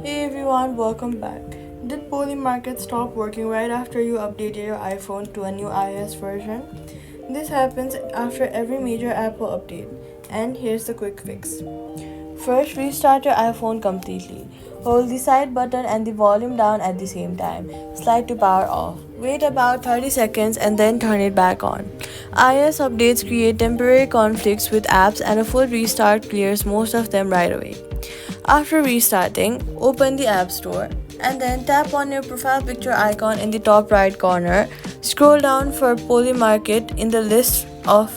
Hey everyone, welcome back. Did Polymarket stop working right after you updated your iPhone to a new iOS version? This happens after every major Apple update, and here's the quick fix. First, restart your iPhone completely. Hold the side button and the volume down at the same time. Slide to power off. Wait about 30 seconds and then turn it back on. iOS updates create temporary conflicts with apps, and a full restart clears most of them right away. After restarting, open the App Store and then tap on your profile picture icon in the top right corner. Scroll down for Polymarket in the list of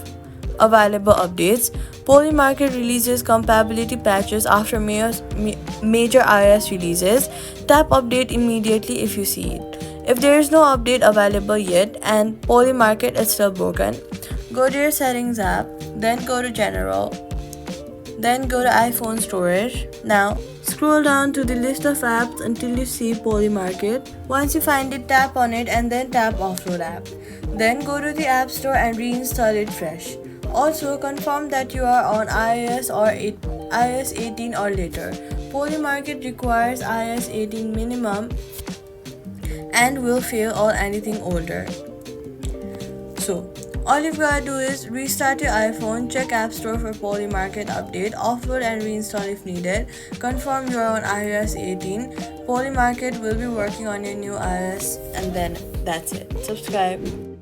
available updates. Polymarket releases compatibility patches after major iOS releases. Tap update immediately if you see it. If there is no update available yet and Polymarket is still broken, go to your settings app, then go to general, then go to iPhone storage. Now, scroll down to the list of apps until you see Polymarket. Once you find it, tap on it and then tap Offload app. Then go to the App Store and reinstall it fresh. Also, confirm that you are on iOS 18 or later. Polymarket requires iOS 18 minimum and will fail on anything older. So, all you've gotta do is restart your iPhone, check App Store for Polymarket update, offload and reinstall if needed, confirm you're on iOS 18, Polymarket will be working on your new iOS, and then that's it. Subscribe.